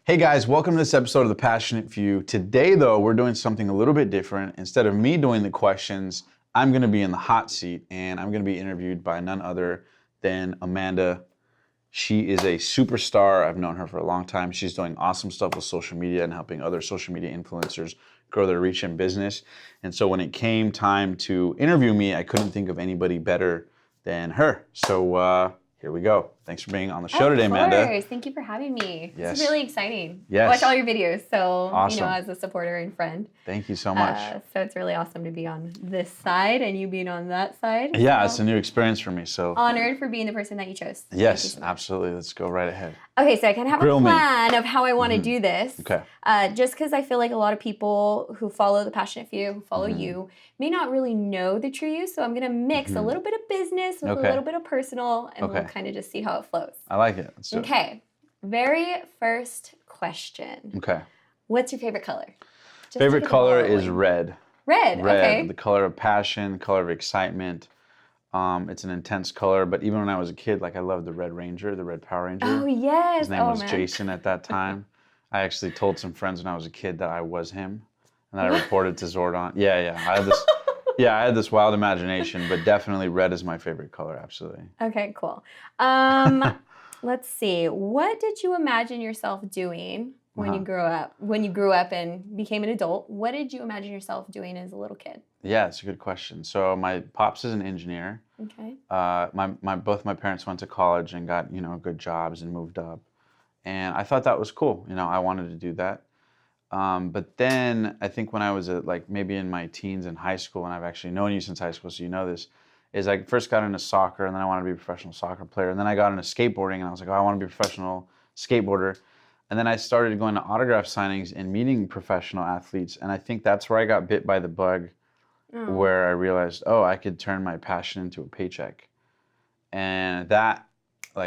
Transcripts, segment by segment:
Hey guys, welcome to this episode of The Passionate Few. Today though, we're doing something a little bit different. Instead of me doing the questions, I'm gonna be in the hot seat and I'm gonna be interviewed by none other than Amanda. She is a superstar. I've known her for a long time. She's doing awesome stuff with social media and helping other social media influencers grow their reach in business. And so when it came time to interview me, I couldn't think of anybody better than her. So here we go. Thanks for being on the show today, Amanda. Of course. Thank you for having me. Yes. This is really exciting. Yes. I watch all your videos, so, Awesome. as a supporter and friend. Thank you so much. So it's really awesome to be on this side and you being on that side. Yeah, so it's a new experience for me. So honored for being the person that you chose. yes, Thank you so much. absolutely. Let's go right ahead. Okay, so I kind of have Grill a me. plan of how I want to do this. Okay. Just because I feel like a lot of people who follow the Passionate Few, who follow Mm-hmm. you, may not really know the true you. So I'm going to mix a little bit of business with Okay. a little bit of personal, and we'll Okay. kind of just see how it flows. I like it. Let's do it. Okay, very first question. Okay. What's your favorite color? Just to Favorite get the color ball is rolling. red. Red. Red, Okay. the color of passion, the color of excitement. It's an intense color, but even when I was a kid, like I loved the Red Ranger, the Red Power Ranger. Oh yes. His name was man. Jason at that time. I actually told some friends when I was a kid that I was him, and I reported to Zordon. Yeah. I had this wild imagination, but definitely red is my favorite color. Absolutely. Okay, cool. Let's see. What did you imagine yourself doing when you grew up? When you grew up and became an adult, what did you imagine yourself doing as a little kid? Yeah, it's a good question. So my pops is an engineer. Okay. Both my parents went to college and got, good jobs and moved up. And I thought that was cool. I wanted to do that. But then I think when I was maybe in my teens and high school, and I've actually known you since high school, so you know this, is I first got into soccer and then I wanted to be a professional soccer player. And then I got into skateboarding and I was like, oh, I want to be a professional skateboarder. And then I started going to autograph signings and meeting professional athletes. And I think that's where I got bit by the bug, where I realized, oh, I could turn my passion into a paycheck. And that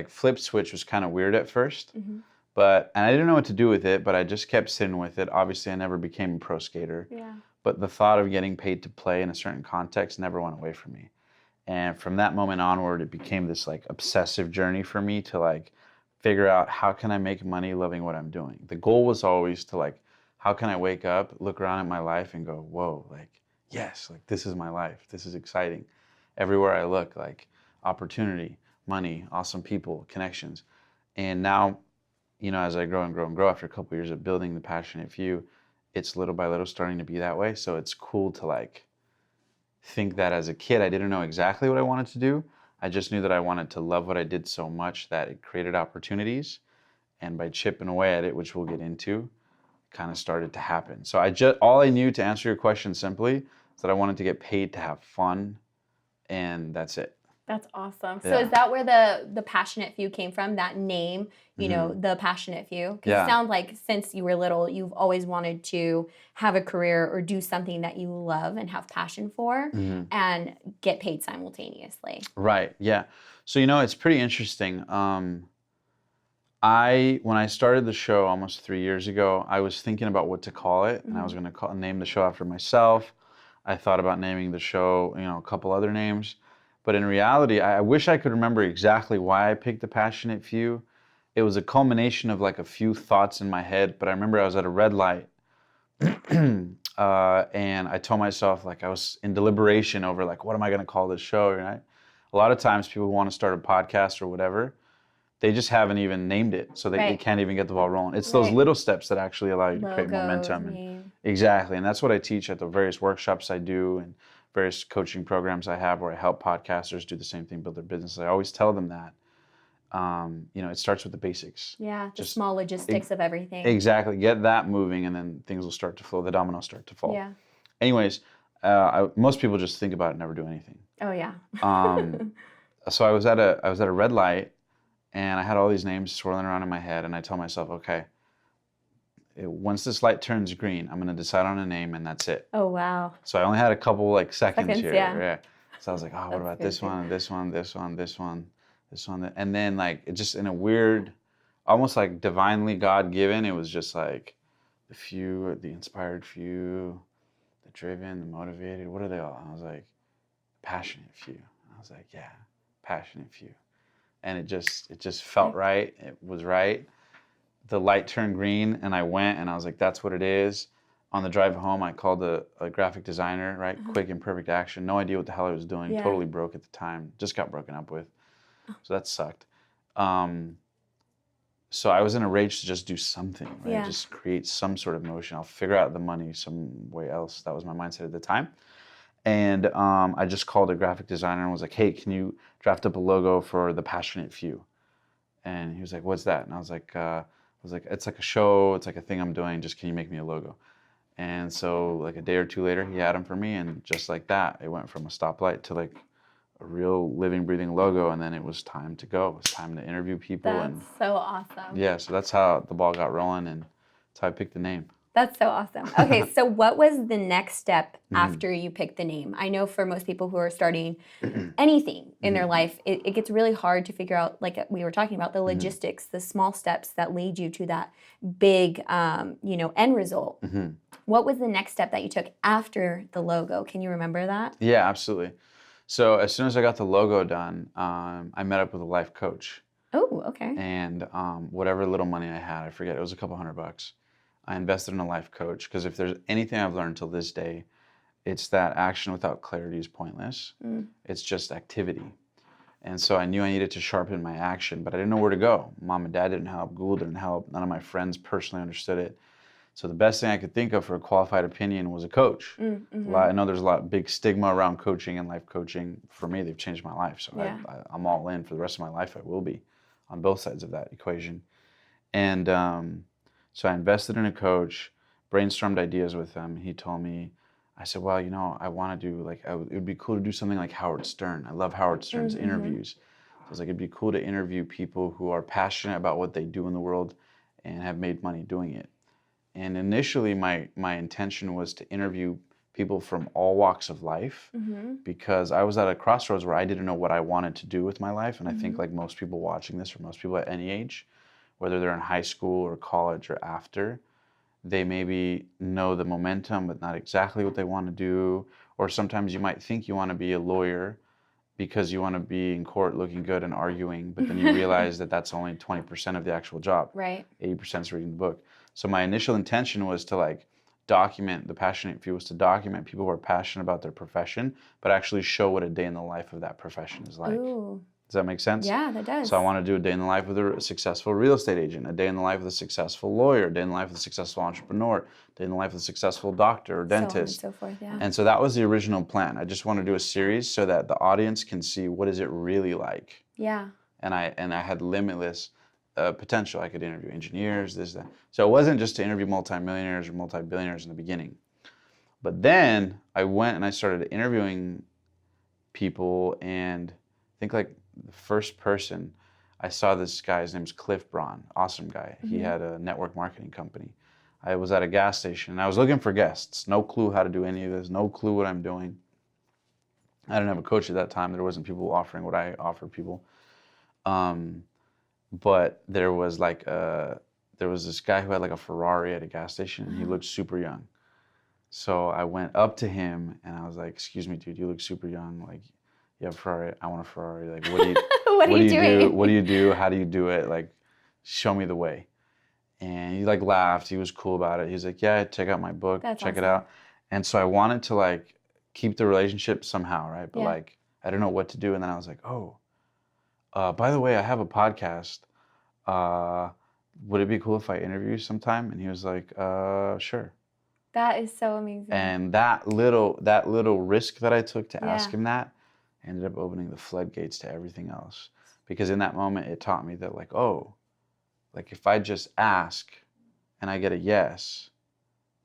flip switch was kind of weird at first. Mm-hmm. And I didn't know what to do with it, but I just kept sitting with it. Obviously, I never became a pro skater. Yeah. But the thought of getting paid to play in a certain context never went away from me. And from that moment onward, it became this obsessive journey for me to figure out how can I make money loving what I'm doing. The goal was always to how can I wake up, look around at my life and go, whoa, yes, this is my life. This is exciting. Everywhere I look, opportunity, money, awesome people, connections. And now, as I grow and grow and grow after a couple of years of building the Passionate Few, it's little by little starting to be that way. So it's cool to think that as a kid, I didn't know exactly what I wanted to do. I just knew that I wanted to love what I did so much that it created opportunities. And by chipping away at it, which we'll get into, it kind of started to happen. So all I knew, to answer your question simply, is that I wanted to get paid to have fun, and that's it. That's awesome. So Yeah. is that where the Passionate Few came from? That name, the Passionate Few? Because Yeah. it sounds like since you were little, you've always wanted to have a career or do something that you love and have passion for and get paid simultaneously. Right, yeah. So, it's pretty interesting. When I started the show almost 3 years ago, I was thinking about what to call it, and I was going to name the show after myself. I thought about naming the show, a couple other names. But in reality, I wish I could remember exactly why I picked the Passionate Few. It was a culmination of a few thoughts in my head, but I remember I was at a red light and I told myself, I was in deliberation over what am I going to call this show, right? A lot of times people who want to start a podcast or whatever, they just haven't even named it, so they can't even get the ball rolling. It's those little steps that actually allow you to create momentum. Exactly, and that's what I teach at the various workshops I do and various coaching programs I have where I help podcasters do the same thing, build their business. I always tell them that, it starts with the basics. Yeah, just small logistics of everything. Exactly. Get that moving and then things will start to flow. The dominoes start to fall. Yeah. Anyways, most people just think about it and never do anything. Oh, yeah. So I was at a red light and I had all these names swirling around in my head and I told myself, okay, once this light turns green, I'm going to decide on a name and that's it. Oh, wow. So I only had a couple seconds here. Yeah. So I was like, oh, what about this one, this one, this one, this one, this one? And then it just in a weird, almost divinely God-given, it was just the few, the inspired few, the driven, the motivated, what are they all? And I was like, passionate few. I was like, yeah, passionate few. And it just felt right. It was right. the light turned green and I went and I was like, that's what it is. On the drive home, I called a graphic designer, right? Quick and perfect action. No idea what the hell I was doing. Yeah. Totally broke at the time. Just got broken up with. So that sucked. So I was in a rage to just do something, right? Yeah. Just create some sort of motion. I'll figure out the money some way else. That was my mindset at the time. And I just called a graphic designer and was like, hey, can you draft up a logo for the Passionate Few? And he was like, what's that? And I was like, it's like a show. It's like a thing I'm doing. Just can you make me a logo? And so like a day or two later, he had them for me. And just like that, it went from a stoplight to like a real living, breathing logo. And then it was time to go. It was time to interview people. That's And so awesome. yeah, so that's how the ball got rolling. And that's how I picked the name. That's so awesome. Okay, so what was the next step after you picked the name? I know for most people who are starting anything in their life, it gets really hard to figure out, like we were talking about, the logistics, the small steps that lead you to that big, end result. What was the next step that you took after the logo? Can you remember that? Yeah, absolutely. So as soon as I got the logo done, I met up with a life coach. Oh, okay. And whatever little money I had, I forget, it was a couple $100. I invested in a life coach because if there's anything I've learned till this day, it's that action without clarity is pointless. It's just activity. And so I knew I needed to sharpen my action, but I didn't know where to go. Mom and Dad didn't help. Google didn't help. None of my friends personally understood it. So the best thing I could think of for a qualified opinion was a coach. I know there's a lot of big stigma around coaching and life coaching. For me, they've changed my life. So Yeah. I'm all in for the rest of my life. I will be on both sides of that equation. And so I invested in a coach, brainstormed ideas with him. He told me, I said, well, I want to do it would be cool to do something like Howard Stern. I love Howard Stern's interviews. So I was like, it'd be cool to interview people who are passionate about what they do in the world and have made money doing it. And initially my intention was to interview people from all walks of life because I was at a crossroads where I didn't know what I wanted to do with my life. And I think like most people watching this, or most people at any age, whether they're in high school or college or after, they maybe know the momentum, but not exactly what they want to do. Or sometimes you might think you want to be a lawyer because you want to be in court looking good and arguing, but then you realize that that's only 20% of the actual job. Right. 80% is reading the book. So my initial intention was to document, the Passionate Few was to document people who are passionate about their profession, but actually show what a day in the life of that profession is like. Ooh. Does that make sense? Yeah, that does. So I want to do a day in the life of a successful real estate agent, a day in the life of a successful lawyer, a day in the life of a successful entrepreneur, a day in the life of a successful doctor or dentist. So on and so forth, yeah. And so that was the original plan. I just want to do a series so that the audience can see what is it really like. Yeah. And I had limitless potential. I could interview engineers, this, that. So it wasn't just to interview multimillionaires or multi-billionaires in the beginning. But then I went and I started interviewing people, and I think the first person I saw, this guy, his name's Cliff Braun, awesome guy. He had a network marketing company. I was at a gas station and I was looking for guests. No clue how to do any of this, no clue what I'm doing. I didn't have a coach at that time. There wasn't people offering what I offer people. But there was this guy who had a Ferrari at a gas station, and he looked super young. So I went up to him and I was like, excuse me, dude, you look super young. You have a Ferrari, I want a Ferrari. What do you what are you doing? What do you do? How do you do it? Show me the way. And he laughed. He was cool about it. He was like, yeah, check out my book. That's check awesome. it out. And so I wanted to keep the relationship somehow, right? But Yeah. I didn't know what to do. And then I was like, oh, by the way, I have a podcast. Would it be cool if I interview you sometime? And he was like, sure. That is so amazing. And that little risk that I took to Yeah. ask him that ended up opening the floodgates to everything else. Because in that moment, it taught me that if I just ask and I get a yes,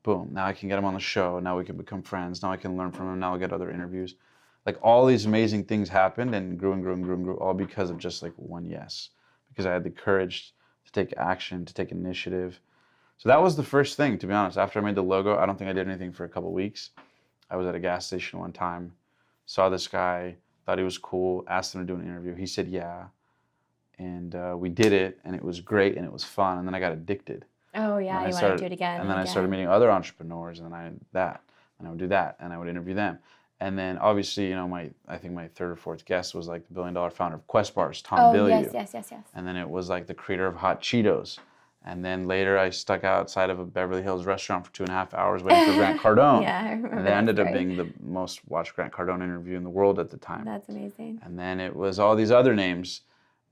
boom, now I can get him on the show. Now we can become friends. Now I can learn from him. Now I'll get other interviews. All these amazing things happened and grew and grew and grew and grew, all because of just one yes. Because I had the courage to take action, to take initiative. So that was the first thing, to be honest. After I made the logo, I don't think I did anything for a couple of weeks. I was at a gas station one time, saw this guy, thought he was cool, asked him to do an interview. He said yeah. And we did it, and it was great, and it was fun. And then I got addicted. Oh, yeah, you want to do it again. And then I started meeting other entrepreneurs, and then I would do that, and I would interview them. And then obviously, I think my third or fourth guest was the $1 billion founder of Quest Bars, Tom Bilyeu. Yes. And then it was the creator of Hot Cheetos. And then later I stuck outside of a Beverly Hills restaurant for 2.5 hours waiting for Grant Cardone. Yeah, I remember And that ended up story. being the most watched Grant Cardone interview in the world at the time. That's amazing. And then it was all these other names.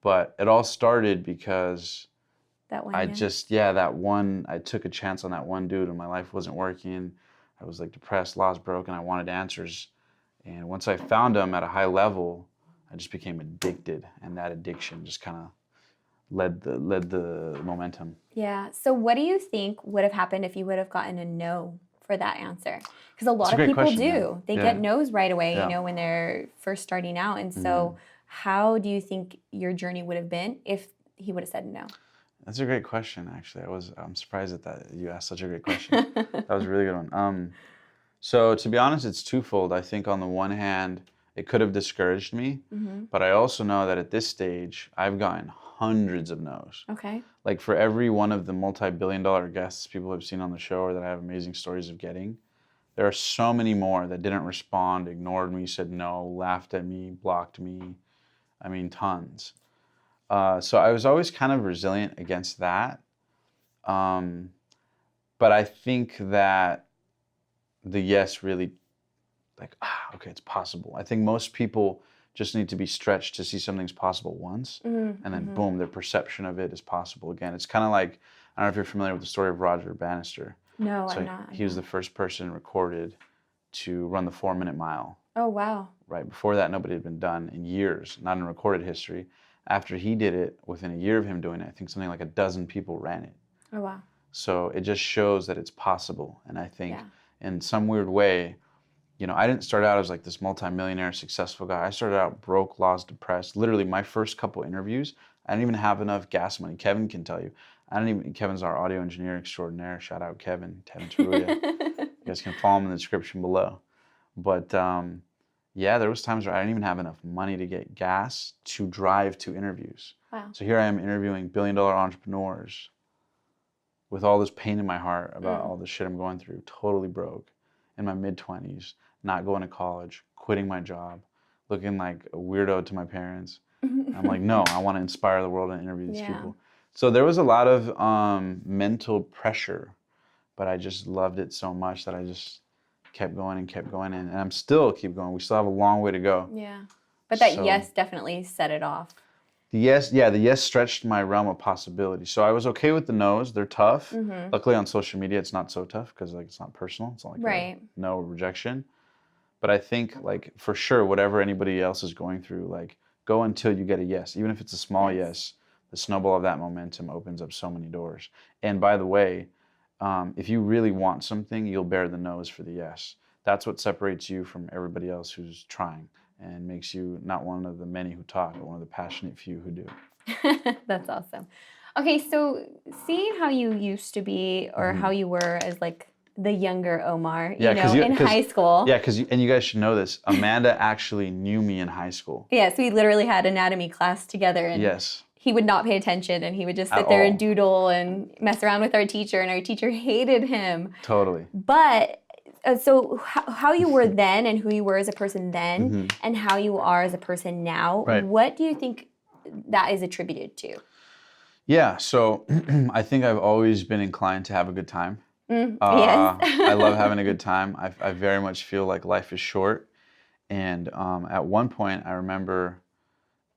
But it all started because That one. I took a chance on that one dude and my life wasn't working. I was like depressed, lost, broken. I wanted answers. And once I found them at a high level, I just became addicted. And that addiction just kind of led the momentum. Yeah. So what do you think would have happened if you would have gotten a no for that answer? Because a lot That's a of great people question, do. yeah. They Yeah. get no's right away, Yeah. you know, when they're first starting out. And so how do you think your journey would have been if he would have said no? That's a great question, actually. I'm surprised that you asked such a great question. That was a really good one. So to be honest, it's twofold. I think on the one hand, it could have discouraged me, but I also know that at this stage, I've gotten hundreds of no's. Okay. Like for every one of the multi-billion-dollar guests people have seen on the show or that I have amazing stories of getting, there are so many more that didn't respond, ignored me, said no, laughed at me, blocked me. I mean, tons. So I was always kind of resilient against that. But I think that the yes really, like, okay, it's possible. I think most people just need to be stretched to see something's possible once, and then boom, their perception of it is possible again. It's kind of like, I don't know if you're familiar with the story of Roger Bannister. No, So I'm not. he was the first person recorded to run the 4-minute mile. Oh, wow. Right before that, nobody had been done in years, not in recorded history. After he did it, within a year of him doing it, I think something like a dozen people ran it. Oh, wow. So it just shows that it's possible. And I think in some weird way, you know, I didn't start out as like this multimillionaire successful guy. I started out broke, lost, depressed. Literally my first couple interviews, I didn't even have enough gas money. Kevin can tell you. Kevin's our audio engineer extraordinaire. Shout out Kevin Taruya. You guys can follow him in the description below. But yeah, there was times where I didn't even have enough money to get gas to drive to interviews. Wow. So here I am interviewing billion-dollar entrepreneurs with all this pain in my heart about all the shit I'm going through, totally broke, in my mid-20s, not going to college, quitting my job, looking like a weirdo to my parents. I'm like, no, I want to inspire the world and interview these people. So there was a lot of mental pressure, but I just loved it so much that I just kept going and I'm still keep going. We still have a long way to go. Yeah. But that yes definitely set it off. The yes stretched my realm of possibility. So I was okay with the no's. They're tough. Luckily on social media it's not so tough because like it's not personal. It's not like a no rejection. But I think like for sure whatever anybody else is going through, like go until you get a yes. Even if it's a small yes, the snowball of that momentum opens up so many doors. And by the way, if you really want something, you'll bear the no's for the yes. That's what separates you from everybody else who's trying and makes you not one of the many who talk, but one of the passionate few who do. That's awesome. Okay, so seeing how you used to be or how you were as like the younger Omar, you know, in high school. Yeah, and you guys should know this. Amanda actually knew me in high school. Yes, we literally had anatomy class together. And he would not pay attention and he would just sit there and doodle and mess around with our teacher, and our teacher hated him. Totally. But so how you were then and who you were as a person then and how you are as a person now, what do you think that is attributed to? Yeah, so I think I've always been inclined to have a good time. Yes. I love having a good time. I very much feel like life is short. And at one point, I remember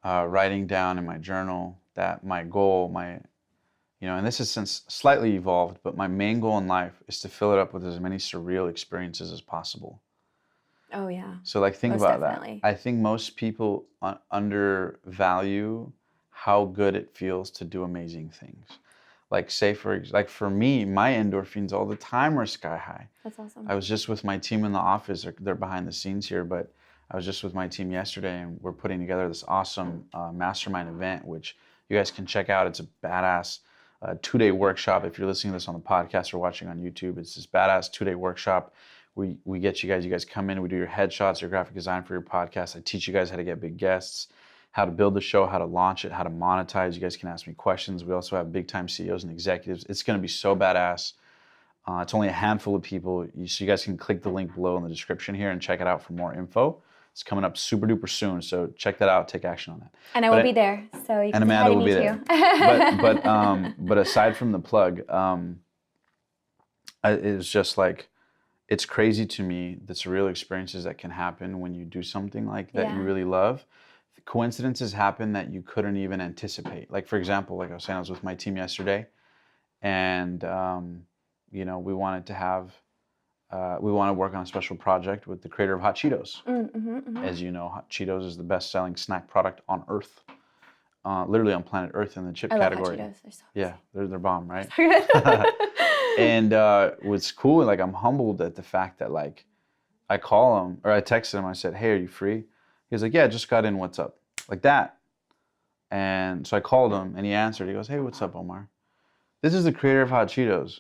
writing down in my journal that my goal, and this has since slightly evolved, but my main goal in life is to fill it up with as many surreal experiences as possible. Oh, yeah. So like think about that. I think most people undervalue how good it feels to do amazing things. Like say for me, my endorphins all the time are sky high. That's awesome. I was just with my team in the office. They're behind the scenes here, but I was just with my team yesterday and we're putting together this awesome mastermind event, which you guys can check out. It's a badass 2-day workshop. If you're listening to this on the podcast or watching on YouTube, it's this badass 2-day workshop. We get you guys come in, we do your headshots, your graphic design for your podcast. I teach you guys how to get big guests, how to build the show, how to launch it, how to monetize. You guys can ask me questions. We also have big time CEOs and executives. It's going to be so badass. It's only a handful of people. So you guys can click the link below in the description here and check it out for more info. It's coming up super duper soon. So check that out. Take action on that. And I will be there. So you can and Amanda will be there. too. But aside from the plug, it's just like, it's crazy to me the surreal experiences that can happen when you do something like that you really love. Coincidences happen that you couldn't even anticipate. Like, for example, like I was saying, I was with my team yesterday, and we wanted to work on a special project with the creator of Hot Cheetos. As you know, Hot Cheetos is the best-selling snack product on Earth, literally on planet Earth in the chip category. Hot Cheetos. They're so they're bomb, right? so good. And what's cool, like, I'm humbled at the fact that, like, I call him, or I texted him, I said, hey, are you free? He was like, yeah, just got in, what's up? Like that. And so I called him, and he answered. He goes, hey, what's up, Omar? This is the creator of Hot Cheetos.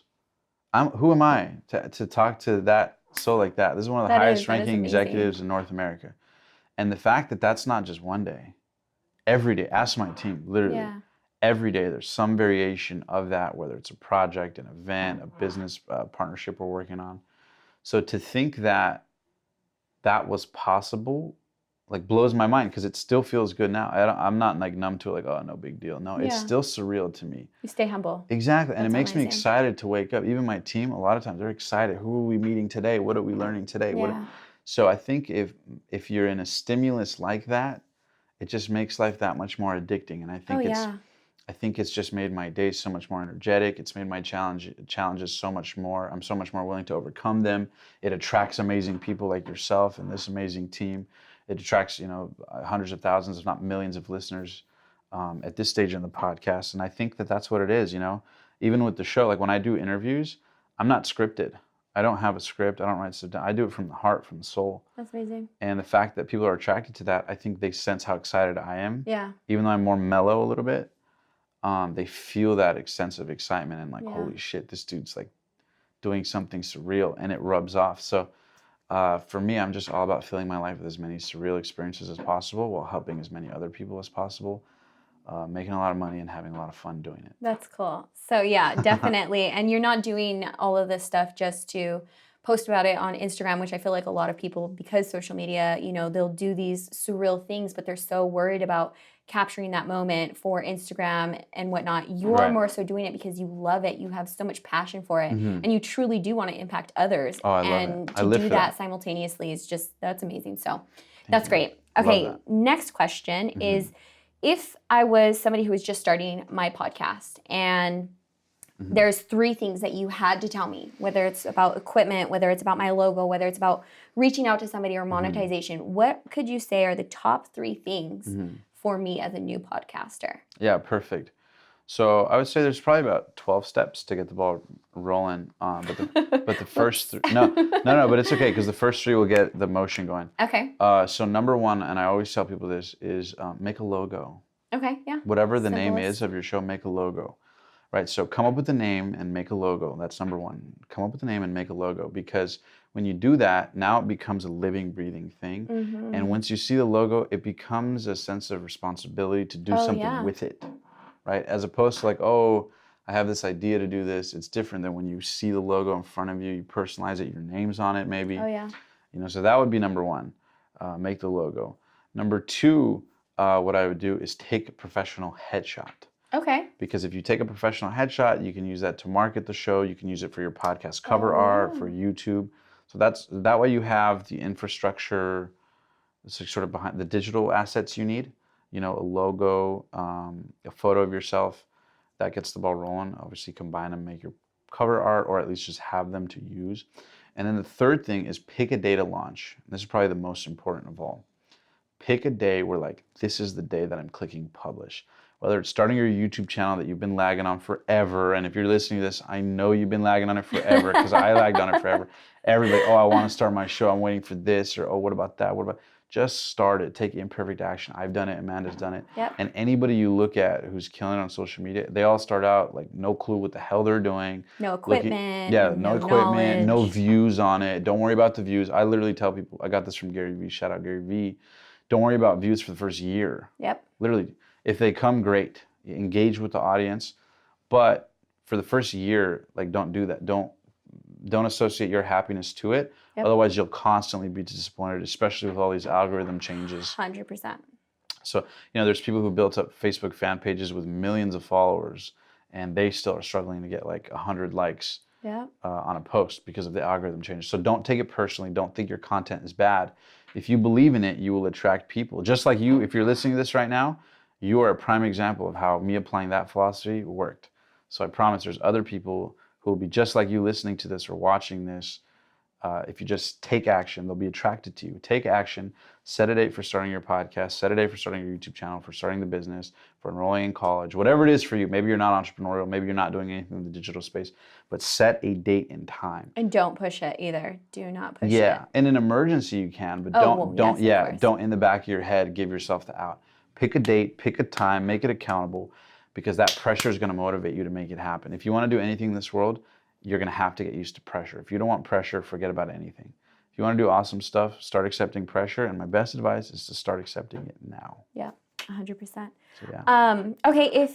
Who am I to talk to that soul like that? This is one of the highest ranking executives in North America. And the fact that that's not just one day, every day, ask my team, literally. Yeah. Every day there's some variation of that, whether it's a project, an event, a business partnership we're working on. So to think that that was possible, like, blows my mind, because it still feels good now. I'm not like numb to it, like, oh, no big deal. No, it's still surreal to me. You stay humble. Exactly. And it makes me excited to wake up. Even my team, a lot of times they're excited. Who are we meeting today? What are we learning today? Yeah. So I think if you're in a stimulus like that, it just makes life that much more addicting. And I think it's just made my days so much more energetic. It's made my challenges so much more. I'm so much more willing to overcome them. It attracts amazing people like yourself and this amazing team. It attracts, hundreds of thousands, if not millions of listeners at this stage in the podcast. And I think that that's what it is, Even with the show, like when I do interviews, I'm not scripted. I don't have a script. I don't write stuff down. I do it from the heart, from the soul. That's amazing. And the fact that people are attracted to that, I think they sense how excited I am. Yeah. Even though I'm more mellow a little bit, they feel that sense of excitement and like, holy shit, this dude's like doing something surreal, and it rubs off. So for me, I'm just all about filling my life with as many surreal experiences as possible while helping as many other people as possible, making a lot of money and having a lot of fun doing it. That's cool. So yeah, definitely. And you're not doing all of this stuff just to post about it on Instagram, which I feel like a lot of people, because social media, they'll do these surreal things, but they're so worried about capturing that moment for Instagram and whatnot. You're more so doing it because you love it. You have so much passion for it, and you truly do want to impact others. Oh, I love and it. to do that simultaneously is that's amazing. So that's great. Okay, next question is, if I was somebody who was just starting my podcast and there's 3 things that you had to tell me, whether it's about equipment, whether it's about my logo, whether it's about reaching out to somebody or monetization, what could you say are the top 3 things for me as a new podcaster? Yeah, perfect. So I would say there's probably about 12 steps to get the ball rolling. But the first 3, no, but it's okay, because the first 3 will get the motion going. Okay. So number 1, and I always tell people this, is make a logo. Okay, yeah. Whatever the name is of your show, make a logo. Right, so come up with a name and make a logo. That's number 1. Come up with a name and make a logo, because when you do that, now it becomes a living, breathing thing. And once you see the logo, it becomes a sense of responsibility to do something with it, right? As opposed to like, oh, I have this idea to do this. It's different than when you see the logo in front of you, you personalize it, your name's on it maybe. Oh, yeah. So that would be number 1, make the logo. Number 2, what I would do is take a professional headshot. Okay. Because if you take a professional headshot, you can use that to market the show. You can use it for your podcast cover art, for YouTube. So that way you have the infrastructure, sort of behind the digital assets you need. A logo, a photo of yourself. That gets the ball rolling. Obviously, combine them, make your cover art, or at least just have them to use. And then the third thing is pick a day to launch. This is probably the most important of all. Pick a day where, like, this is the day that I'm clicking publish. Whether it's starting your YouTube channel that you've been lagging on forever, and if you're listening to this, I know you've been lagging on it forever, because I lagged on it forever. Everybody, I want to start my show, I'm waiting for this, or what about that? Just start it. Take imperfect action. I've done it. Amanda's done it. Yep. And anybody you look at who's killing it on social media, they all start out like no clue what the hell they're doing. No equipment. No equipment. No views on it. Don't worry about the views. I literally tell people, I got this from Gary Vee. Shout out Gary Vee. Don't worry about views for the first year. Yep. Literally. If they come, great. Engage with the audience. But for the first year, like, don't do that. Don't Don't associate your happiness to it. Yep. Otherwise, you'll constantly be disappointed, especially with all these algorithm changes. 100%. So, there's people who built up Facebook fan pages with millions of followers, and they still are struggling to get like 100 likes on a post because of the algorithm changes. So don't take it personally. Don't think your content is bad. If you believe in it, you will attract people. Just like you, if you're listening to this right now, you are a prime example of how me applying that philosophy worked. So I promise there's other people who will be just like you listening to this or watching this. If you just take action, they'll be attracted to you. Take action. Set a date for starting your podcast. Set a date for starting your YouTube channel, for starting the business, for enrolling in college, whatever it is for you. Maybe you're not entrepreneurial. Maybe you're not doing anything in the digital space, but set a date and time. And don't push it either. Do not push it. Yeah, in an emergency you can, but don't in the back of your head give yourself the out. Pick a date, pick a time, make it accountable, because that pressure is going to motivate you to make it happen. If you want to do anything in this world, you're going to have to get used to pressure. If you don't want pressure, forget about anything. If you want to do awesome stuff, start accepting pressure. And my best advice is to start accepting it now. Yeah, 100%. So, yeah. Okay,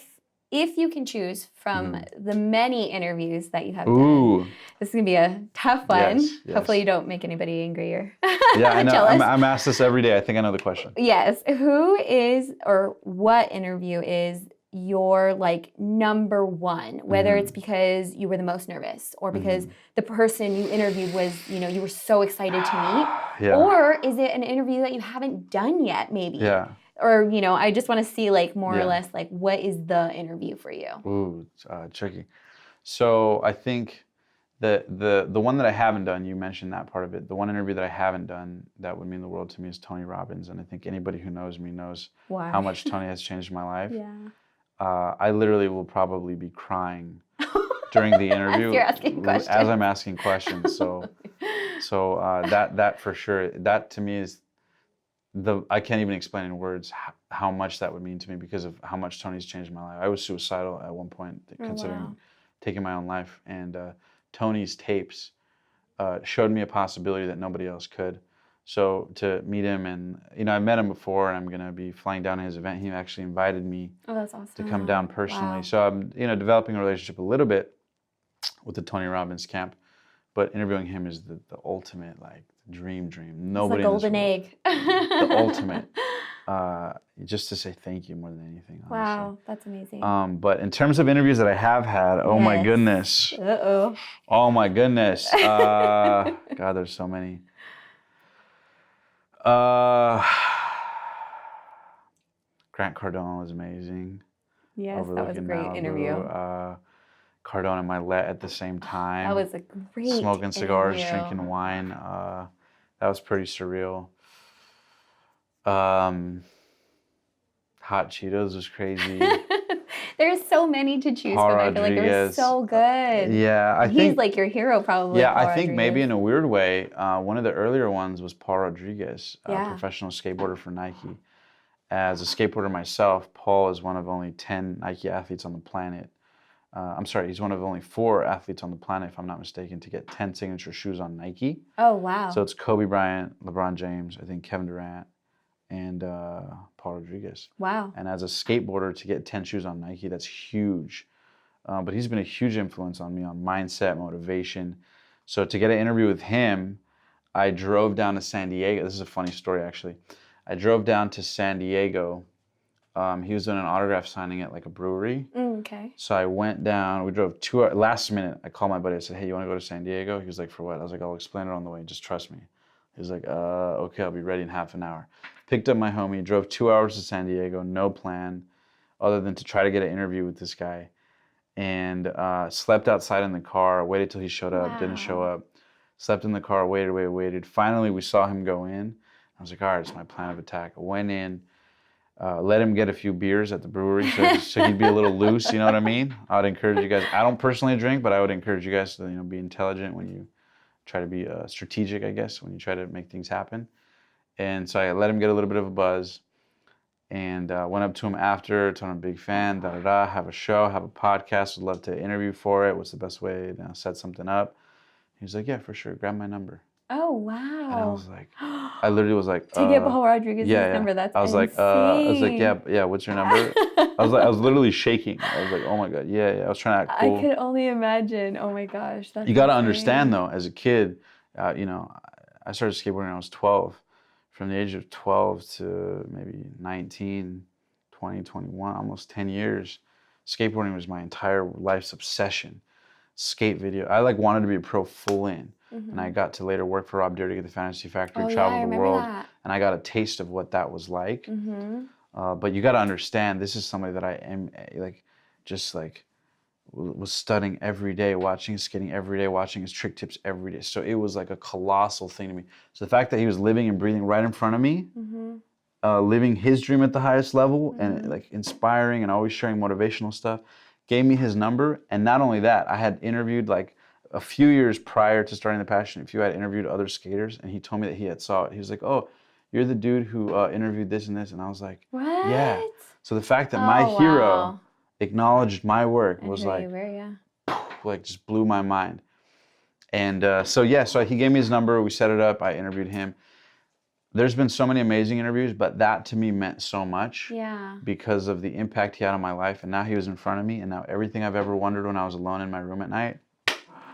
if you can choose from the many interviews that you have done, this is going to be a tough one. Yes. Hopefully you don't make anybody angry or yeah, I know. jealous. I'm asked this every day. I think I know the question. Yes. Who is or what interview is your like number one, whether it's because you were the most nervous or because the person you interviewed was, you were so excited to meet, or is it an interview that you haven't done yet maybe? Yeah. Or, I just want to see like more or less like what is the interview for you? Ooh, tricky. So I think the one that I haven't done, you mentioned that part of it. The one interview that I haven't done that would mean the world to me is Tony Robbins. And I think anybody who knows me knows how much Tony has changed my life. Yeah. I literally will probably be crying during the interview as I'm asking questions. So that for sure, that to me is I can't even explain in words how much that would mean to me because of how much Tony's changed my life. I was suicidal at one point, considering taking my own life, and Tony's tapes showed me a possibility that nobody else could. So to meet him, and I met him before, and I'm gonna be flying down to his event. He actually invited me that's awesome. to come down personally. Wow. So I'm developing a relationship a little bit with the Tony Robbins camp, but interviewing him is the ultimate like dream. Nobody it's the golden egg. The ultimate. Just to say thank you more than anything. Honestly. Wow, that's amazing. But in terms of interviews that I have had, oh my goodness. Oh my goodness. God, there's so many. Grant Cardone was amazing. Yes, that was a great interview. Cardone and Milet at the same time. That was a great smoking cigars, interview. drinking wine. That was pretty surreal. Hot Cheetos was crazy. There's so many to choose from. I feel like they're so good. Yeah, he's like your hero, probably. Yeah, I think maybe in a weird way, one of the earlier ones was Paul Rodriguez, a professional skateboarder for Nike. As a skateboarder myself, Paul is one of only 10 Nike athletes on the planet. I'm sorry, he's one of only 4 athletes on the planet, if I'm not mistaken, to get 10 signature shoes on Nike. Oh, wow. So it's Kobe Bryant, LeBron James, I think Kevin Durant, and Paul Rodriguez. Wow. And as a skateboarder, to get 10 shoes on Nike, that's huge. But he's been a huge influence on me on mindset, motivation. So to get an interview with him, I drove down to San Diego. This is a funny story, actually. I drove down to San Diego. He was doing an autograph signing at like a brewery. Okay. So I went down. We drove 2 hours. Last minute, I called my buddy. I said, hey, you want to go to San Diego? He was like, for what? I was like, I'll explain it on the way. Just trust me. He was like, okay, I'll be ready in half an hour. Picked up my homie, drove 2 hours to San Diego, no plan other than to try to get an interview with this guy. And slept outside in the car, waited till he showed up, didn't show up. Slept in the car, waited. Finally, we saw him go in. I was like, all right, it's my plan of attack. I went in, let him get a few beers at the brewery so he'd be a little loose, you know what I mean? I would encourage you guys. I don't personally drink, but I would encourage you guys to be intelligent when you try to be strategic, I guess, when you try to make things happen. And so I let him get a little bit of a buzz and went up to him after, told him I'm a big fan, have a show, have a podcast, would love to interview for it. What's the best way to set something up? He was like, yeah, for sure, grab my number. Oh, And I wow. was like, I literally was like, To get Paul Rodriguez's yeah. number, that's I was like, insane. yeah, what's your number? I was literally shaking. I was like, oh my God, yeah. I was trying to act I cool. could only imagine. Oh my gosh, that's You got to insane. understand though, as a kid, you know, I started skateboarding when I was 12. From the age of 12 to maybe 19, 20, 21, almost 10 years, skateboarding was my entire life's obsession. Skate video. I like wanted to be a pro full in. And I got to later work for Rob Dyrdek at the Fantasy Factory, Oh yeah, travel I the remember world, that. and I got a taste of what that was like. But you got to understand, this is somebody that I am like, just like was studying every day, watching his skating every day, watching his trick tips every day. So it was like a colossal thing to me. So the fact that he was living and breathing right in front of me, living his dream at the highest level, and like inspiring and always sharing motivational stuff, gave me his number. And not only that, I had interviewed like a few years prior to starting the Passion a few, I had interviewed other skaters, and he told me that he had saw it. He was like, "Oh, you're the dude who interviewed this and this," and I was like, What? "Yeah." So the fact that Oh, my hero wow. acknowledged my work And was who like, you were, yeah. like just blew my mind. And so he gave me his number. We set it up. I interviewed him. There's been so many amazing interviews, but that to me meant so much. Yeah. Because of the impact he had on my life. And now he was in front of me. And now everything I've ever wondered when I was alone in my room at night,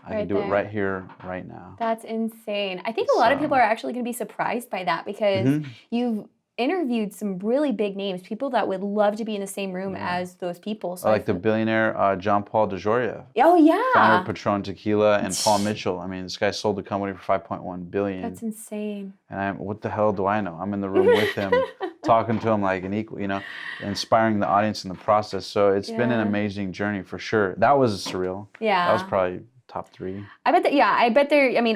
I can do it right here, right now. That's insane. I think a lot of people are actually going to be surprised by that because you've interviewed some really big names, people that would love to be in the same room as those people. So like the billionaire John Paul DeJoria. Oh yeah. Founder of Patron Tequila, and Paul Mitchell. I mean, this guy sold the company for $5.1 billion. That's insane. And what the hell do I know? I'm in the room with him, talking to him like an equal, inspiring the audience in the process. So it's been an amazing journey for sure. That was surreal. Yeah. That was probably top 3. I bet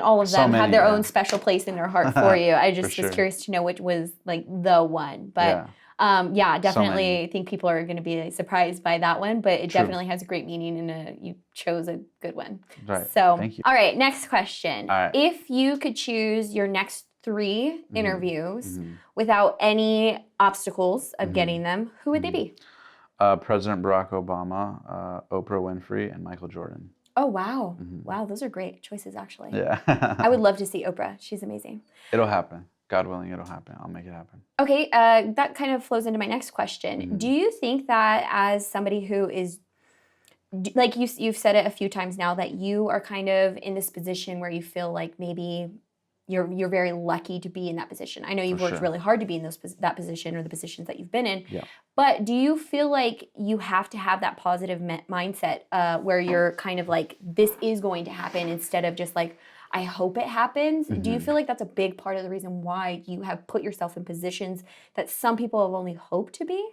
all of them have their own special place in their heart for you. I just was curious to know which was like the one. But definitely think people are going to be surprised by that one, but it definitely has a great meaning and you chose a good one. Right. So, thank you. All right, next question. All right. If you could choose your next 3 interviews without any obstacles of getting them, who would they be? President Barack Obama, Oprah Winfrey, and Michael Jordan. Oh, wow. Wow, those are great choices, actually. Yeah. I would love to see Oprah. She's amazing. It'll happen. God willing, it'll happen. I'll make it happen. Okay, that kind of flows into my next question. Do you think that as somebody who is, like you've said it a few times now, that you are kind of in this position where you feel like maybe you're very lucky to be in that position? I know you've worked really hard to be in that position or the positions that you've been in. Yeah. But do you feel like you have to have that positive mindset where you're kind of like, this is going to happen, instead of just like, I hope it happens? Do you feel like that's a big part of the reason why you have put yourself in positions that some people have only hoped to be?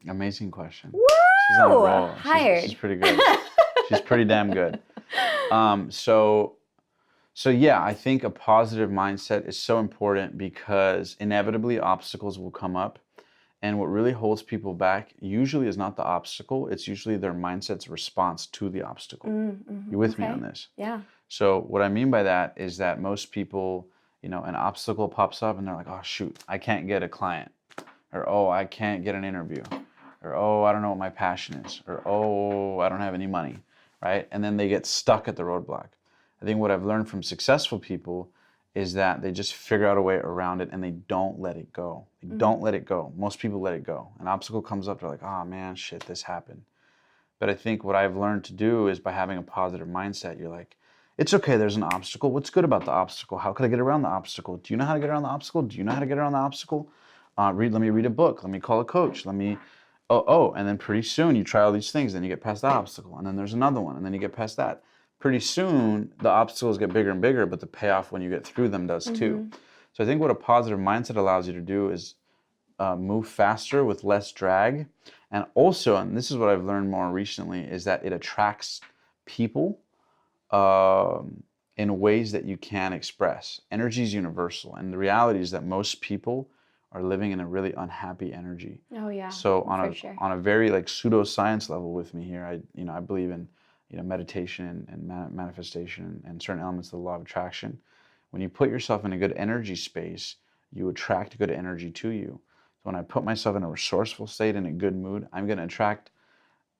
Amazing question. Woo! She's on a roll. Hired. She's pretty good. She's pretty damn good. So yeah, I think a positive mindset is so important because inevitably obstacles will come up. And what really holds people back usually is not the obstacle. It's usually their mindset's response to the obstacle. You with me on this? Yeah. So what I mean by that is that most people, an obstacle pops up and they're like, oh, shoot, I can't get a client. Or, oh, I can't get an interview. Or, oh, I don't know what my passion is. Or, oh, I don't have any money, right? And then they get stuck at the roadblock. I think what I've learned from successful people is that they just figure out a way around it and they don't let it go. They don't let it go. Most people let it go. An obstacle comes up, they're like, oh man, shit, this happened. But I think what I've learned to do is by having a positive mindset, you're like, it's okay, there's an obstacle. What's good about the obstacle? How could I get around the obstacle? Do you know how to get around the obstacle? Do you know how to get around the obstacle? Let me read a book. Let me call a coach. And then pretty soon you try all these things, then you get past that obstacle. And then there's another one, and then you get past that. Pretty soon, the obstacles get bigger and bigger, but the payoff when you get through them does too. So I think what a positive mindset allows you to do is move faster with less drag. And also, and this is what I've learned more recently, is that it attracts people in ways that you can express. Energy is universal. And the reality is that most people are living in a really unhappy energy. Oh yeah. So on a very like pseudoscience level with me here, I believe in meditation and manifestation and certain elements of the law of attraction. When you put yourself in a good energy space, you attract good energy to you. So when I put myself in a resourceful state, in a good mood, I'm going to attract,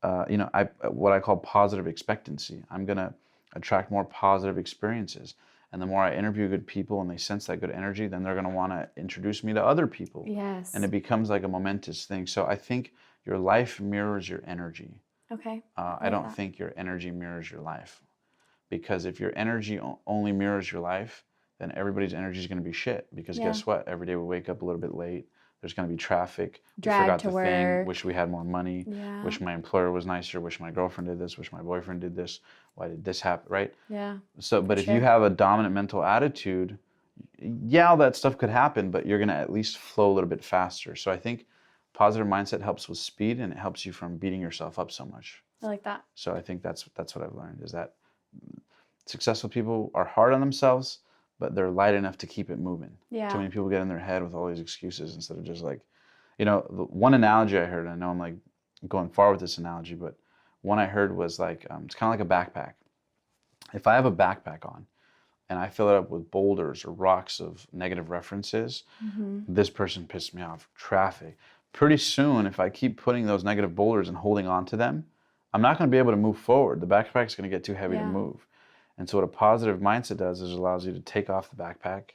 what I call positive expectancy. I'm going to attract more positive experiences. And the more I interview good people and they sense that good energy, then they're going to want to introduce me to other people. Yes. And it becomes like a momentous thing. So I think your life mirrors your energy. Okay. I don't think your energy mirrors your life. Because if your energy only mirrors your life, then everybody's energy is going to be shit. Because guess what? Every day we wake up a little bit late. There's going to be traffic. Drag we forgot to the work. thing. Wish we had more money. Yeah. Wish my employer was nicer. Wish my girlfriend did this. Wish my boyfriend did this. Why did this happen? Right? Yeah. So, but if you have a dominant mental attitude, yeah, all that stuff could happen, but you're going to at least flow a little bit faster. So I think positive mindset helps with speed, and it helps you from beating yourself up so much. I like that. So I think that's what I've learned, is that successful people are hard on themselves, but they're light enough to keep it moving. Yeah. Too many people get in their head with all these excuses instead of just like, the one analogy I heard, I know I'm like going far with this analogy, but one I heard was like, it's kind of like a backpack. If I have a backpack on and I fill it up with boulders or rocks of negative references, this person pissed me off, traffic. Pretty soon, if I keep putting those negative boulders and holding on to them, I'm not going to be able to move forward. The backpack's going to get too heavy to move. And so what a positive mindset does is it allows you to take off the backpack,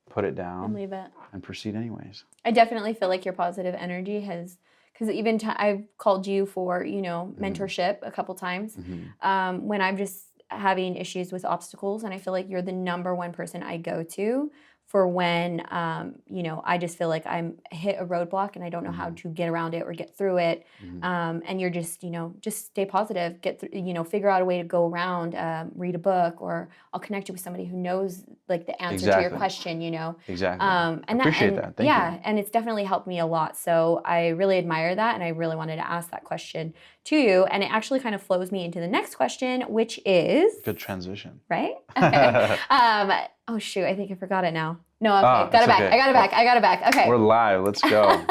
put it down, and leave it, and proceed anyways. I definitely feel like your positive energy has, because even I've called you for, mentorship a couple times when I'm just having issues with obstacles, and I feel like you're the number one person I go to for when, I just feel like I'm hit a roadblock and I don't know how to get around it or get through it. And you're just, just stay positive, get through, figure out a way to go around, read a book, or I'll connect you with somebody who knows like the answer to your question, Exactly. And I appreciate that. Thank you. And it's definitely helped me a lot. So I really admire that. And I really wanted to ask that question to you. And it actually kind of flows me into the next question, which is... Good transition. Right? Oh, shoot. I think I forgot it now. No, okay. Got it back. Okay. I got it back. Okay. We're live. Let's go.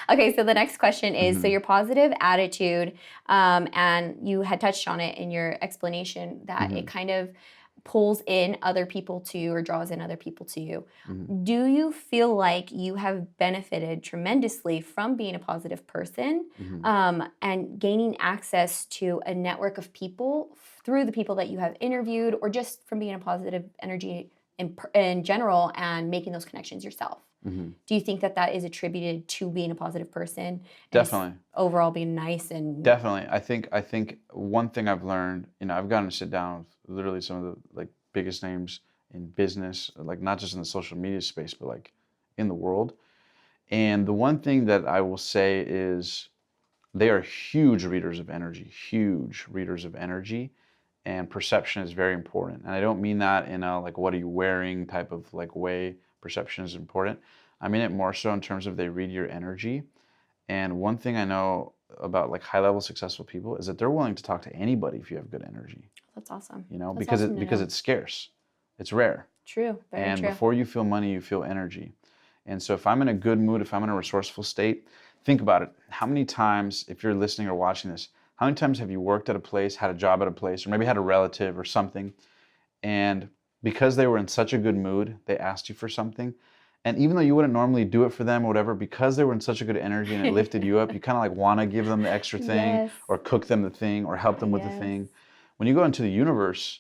Okay, so the next question is, so your positive attitude, and you had touched on it in your explanation that it kind of pulls in other people to you or draws in other people to you. Do you feel like you have benefited tremendously from being a positive person and gaining access to a network of people through the people that you have interviewed, or just from being a positive energy in general and making those connections yourself? Do you think that that is attributed to being a positive person? Definitely. Overall being nice and... Definitely. I think one thing I've learned, I've gotten to sit down with literally some of the like biggest names in business, like not just in the social media space, but like in the world. And the one thing that I will say is they are huge readers of energy, and perception is very important. And I don't mean that in a like, what are you wearing type of like way. Perception is important. I mean it more so in terms of they read your energy. And one thing I know about like high level successful people is that they're willing to talk to anybody if you have good energy. That's awesome. That's because awesome it's scarce. It's rare. True. Very and true. Before you feel money, you feel energy. And so if I'm in a good mood, if I'm in a resourceful state, think about it. How many times, if you're listening or watching this, how many times have you worked at a place, had a job at a place, or maybe had a relative or something, and because they were in such a good mood, they asked you for something, and even though you wouldn't normally do it for them or whatever, because they were in such a good energy and it lifted you up, you kind of like want to give them the extra thing, or cook them the thing, or help them with the thing. When you go into the universe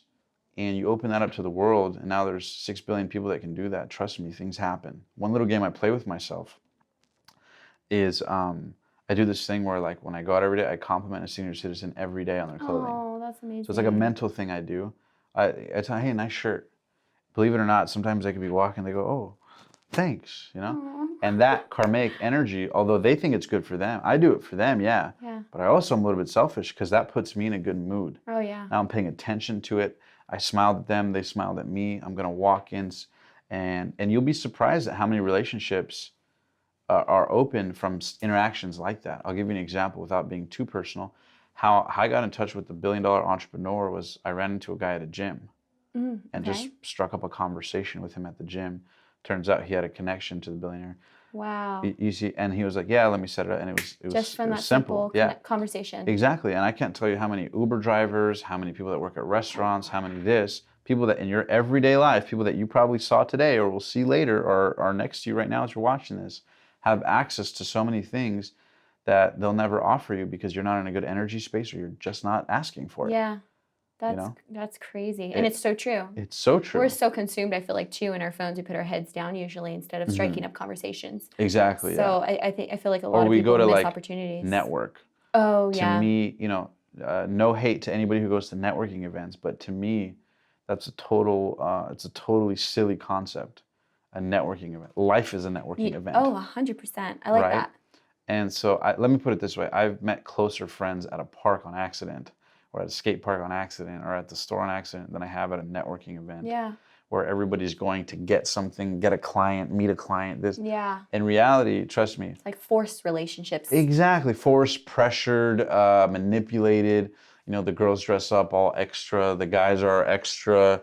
and you open that up to the world, and now there's 6 billion people that can do that, trust me, things happen. One little game I play with myself is I do this thing where like when I go out every day, I compliment a senior citizen every day on their clothing. Oh, that's amazing. So it's like a mental thing I do. I tell, hey, nice shirt. Believe it or not, sometimes I could be walking, they go, oh, thanks, Aww. And that karmic energy, although they think it's good for them, I do it for them, yeah. But I also am a little bit selfish because that puts me in a good mood. Oh, yeah. Now I'm paying attention to it. I smiled at them, they smiled at me. I'm going to walk in, and you'll be surprised at how many relationships are open from interactions like that. I'll give you an example without being too personal. How I got in touch with the billion-dollar entrepreneur was I ran into a guy at a gym and just struck up a conversation with him at the gym. Turns out he had a connection to the billionaire. Wow. You see, and he was like, yeah, let me set it up. And it was just from that simple conversation. Exactly. And I can't tell you how many Uber drivers, how many people that work at restaurants, how many people that in your everyday life, people that you probably saw today or will see later or are next to you right now as you're watching this, have access to so many things that they'll never offer you because you're not in a good energy space or you're just not asking for it. Yeah. That's crazy. And it's so true. It's so true. We're so consumed, I feel like, too, in our phones. We put our heads down usually instead of striking up conversations. Exactly. So yeah. I feel like a lot of people miss opportunities. Network. Oh, yeah. To me, no hate to anybody who goes to networking events, but to me, that's it's a totally silly concept. A networking event. Life is a networking event. Oh, 100%. I like that. And so let me put it this way. I've met closer friends at a park on accident, or at a skate park on accident, or at the store on accident than I have at a networking event. Yeah. Where everybody's going to get something, get a client, meet a client. Yeah. In reality, trust me. Like forced relationships. Exactly. Forced, pressured, manipulated. The girls dress up all extra. The guys are extra.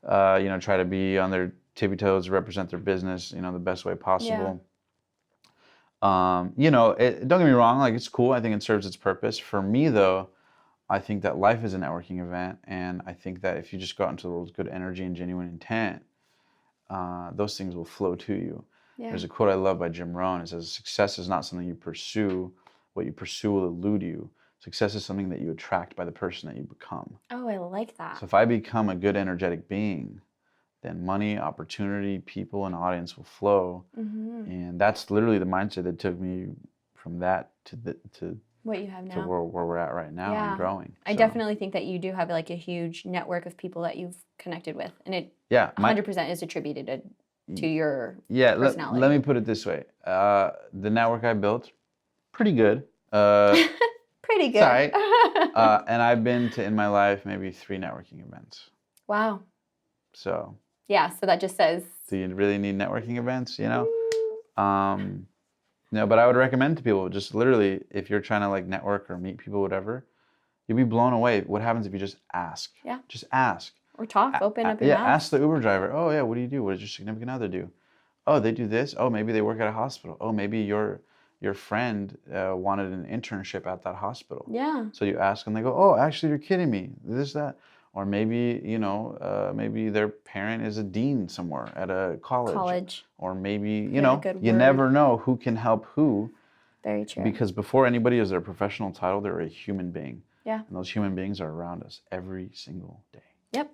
Try to be on their tippy toes, represent their business, the best way possible. Don't get me wrong, like it's cool. I think it serves its purpose. For me, though, I think that life is a networking event, and I think that if you just go out into the world with good energy and genuine intent, those things will flow to you. Yeah. There's a quote I love by Jim Rohn. It says, "Success is not something you pursue. What you pursue will elude you. Success is something that you attract by the person that you become." Oh, I like that. So if I become a good, energetic being, then money, opportunity, people, and audience will flow. And that's literally the mindset that took me from that to what you have now, to where we're at right now and growing. I definitely think that you do have like a huge network of people that you've connected with, and it 100% is attributed to your personality. Let me put it this way: the network I built, pretty good. Pretty good. Sorry. And I've been to in my life maybe 3 networking events. Wow. So. Yeah, so that just says. Do you really need networking events? No, but I would recommend to people, just literally, if you're trying to like network or meet people, whatever, you'll be blown away. What happens if you just ask? Yeah. Just ask. Or talk, open up your mouth. Ask the Uber driver. Oh, yeah, what do you do? What does your significant other do? Oh, they do this. Oh, maybe they work at a hospital. Oh, maybe your friend wanted an internship at that hospital. Yeah. So you ask and they go, oh, actually, you're kidding me. This, that. Or maybe, maybe their parent is a dean somewhere at a college. Or maybe, you never know who can help who. Very true. Because before anybody is their professional title, they're a human being. Yeah. And those human beings are around us every single day. Yep.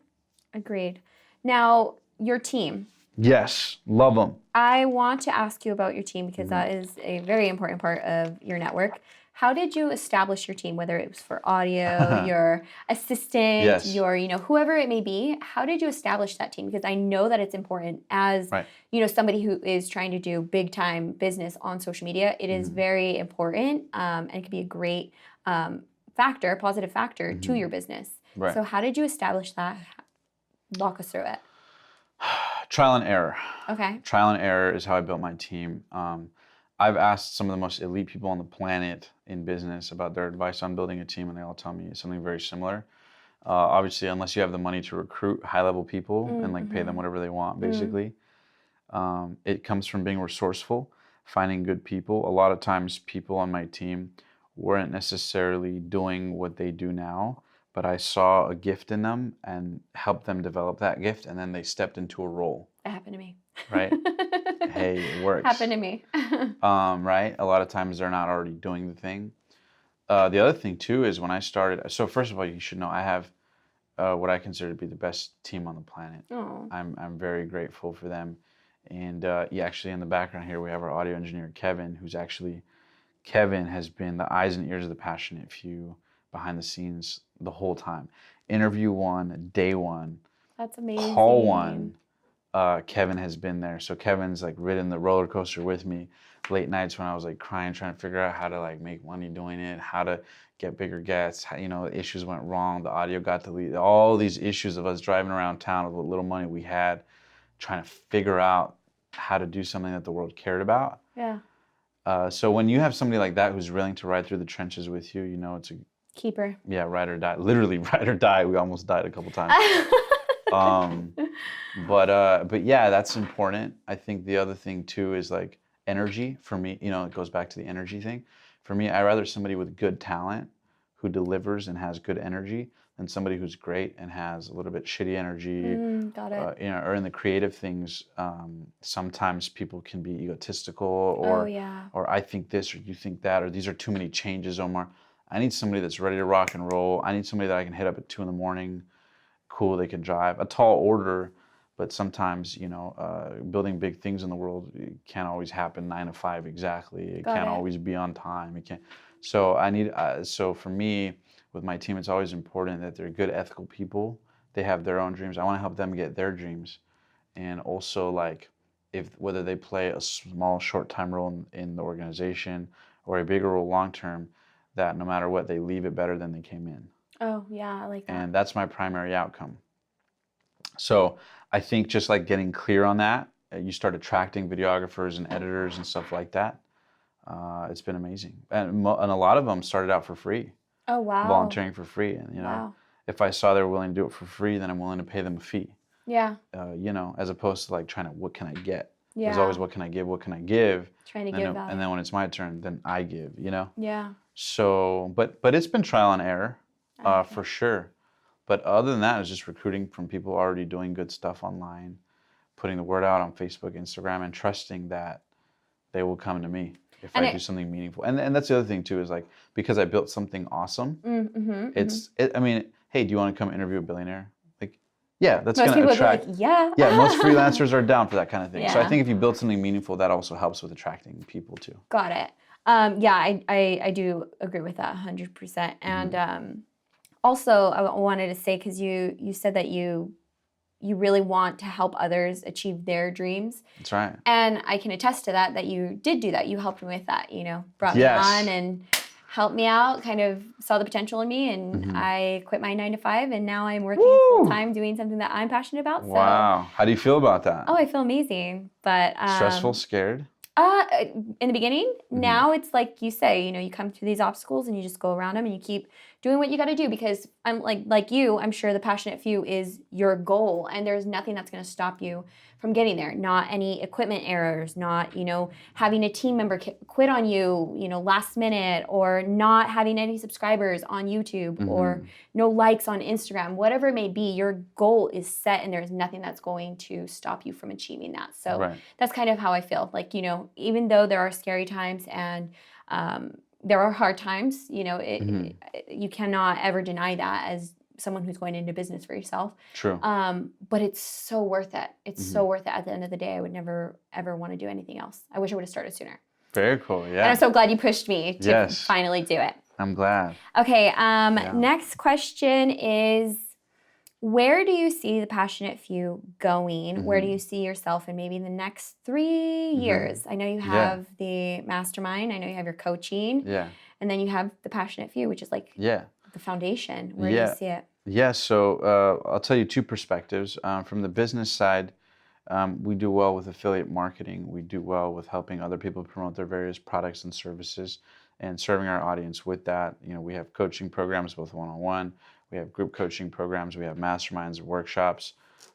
Agreed. Now, your team. Yes. Love them. I want to ask you about your team because that is a very important part of your network. How did you establish your team, whether it was for audio, your assistant, your, whoever it may be? How did you establish that team? Because I know that it's important as, somebody who is trying to do big time business on social media. It is very important and it can be a great positive factor to your business. Right. So how did you establish that? Walk us through it. Trial and error. Okay. Trial and error is how I built my team. I've asked some of the most elite people on the planet in business about their advice on building a team, and they all tell me something very similar. Obviously, unless you have the money to recruit high-level people and pay them whatever they want, basically, it comes from being resourceful, finding good people. A lot of times, people on my team weren't necessarily doing what they do now, but I saw a gift in them and helped them develop that gift, and then they stepped into a role. It happened to me. Right? Hey, it works. Happened to me. Right? A lot of times they're not already doing the thing. The other thing too is when I started, so first of all, you should know I have what I consider to be the best team on the planet. Oh. I'm very grateful for them. And actually in the background here, we have our audio engineer, Kevin, Kevin has been the eyes and ears of the passionate few behind the scenes the whole time. Interview 1, day 1. That's amazing. Call 1. Kevin has been there. So Kevin's like ridden the roller coaster with me late nights when I was like crying, trying to figure out how to like make money doing it, how to get bigger guests, how, issues went wrong, the audio got deleted, all these issues of us driving around town with what little money we had, trying to figure out how to do something that the world cared about. Yeah. So when you have somebody like that who's willing to ride through the trenches with you, it's a keeper. Yeah, ride or die. Literally ride or die. We almost died a couple times. But yeah, that's important. I think the other thing too is like energy for me. It goes back to the energy thing. For me, I'd rather somebody with good talent who delivers and has good energy than somebody who's great and has a little bit shitty energy. Got it. Or in the creative things, sometimes people can be egotistical or I think this or you think that, or these are too many changes, Omar. I need somebody that's ready to rock and roll. I need somebody that I can hit up at 2 a.m. Cool, they can drive. A tall order, but sometimes, building big things in the world, it can't always happen 9 to 5 exactly. It Got can't it. always be on time. It can't. So I need. So for me, with my team, it's always important that they're good, ethical people. They have their own dreams. I want to help them get their dreams, and also like, if whether they play a small, short-time role in the organization or a bigger role long-term, that no matter what, they leave it better than they came in. Oh, yeah, I like that. And that's my primary outcome. So I think just like getting clear on that, you start attracting videographers and editors and stuff like that. It's been amazing. And a lot of them started out for free, Oh, wow. volunteering for free. And, Wow. if I saw they were willing to do it for free, then I'm willing to pay them a fee. Yeah. As opposed to like trying to, what can I get? Yeah. There's always, what can I give? What can I give? Trying to give And then when it's my turn, then I give, Yeah. So, but it's been trial and error, for sure. But other than that, it's just recruiting from people already doing good stuff online, putting the word out on Facebook, Instagram, and trusting that they will come to me if I do something meaningful. And that's the other thing too, is like, because I built something awesome, I mean, hey, do you want to come interview a billionaire? Like, yeah, that's going to attract. Like, yeah. Yeah, most freelancers are down for that kind of thing. So I Yeah. think if you build something meaningful, that also helps with attracting people too. Got it. Yeah, I do agree with that 100%. And also, I wanted to say, because you said that you really want to help others achieve their dreams. That's right. And I can attest to that you did do that. You helped me with that, brought me Yes. on and helped me out, kind of saw the potential in me, and I quit my 9 to 5, and now I'm working full time doing something that I'm passionate about. So, wow. How do you feel about that? oh, I feel amazing. But Stressful, scared? in the beginning, now it's like you say, you come through these obstacles and you just go around them and you keep doing what you got to do, because I'm like you, I'm sure the passionate few is your goal, and there's nothing that's going to stop you from getting there. Not any equipment errors, not, having a team member quit on you, last minute, or not having any subscribers on YouTube, or no likes on Instagram, whatever it may be. Your goal is set, and there's nothing that's going to stop you from achieving that. So that's kind of how I feel. Like, even though there are scary times and there are hard times, you cannot ever deny that as someone who's going into business for yourself. True. But it's so worth it. It's so worth it. At the end of the day, I would never, ever want to do anything else. I wish I would have started sooner. Very cool, yeah. And I'm so glad you pushed me to finally do it. I'm glad. Okay, next question is, where do you see the passionate few going? Where do you see yourself in maybe the next 3 years? I know you have the mastermind. I know you have your coaching. Yeah. And then you have the passionate few, which is like the foundation. Where do you see it? Yeah, so I'll tell you two perspectives. From the business side, we do well with affiliate marketing. We do well with helping other people promote their various products and services and serving our audience with that. We have coaching programs, both one-on-one. We have group coaching programs. We have masterminds, workshops,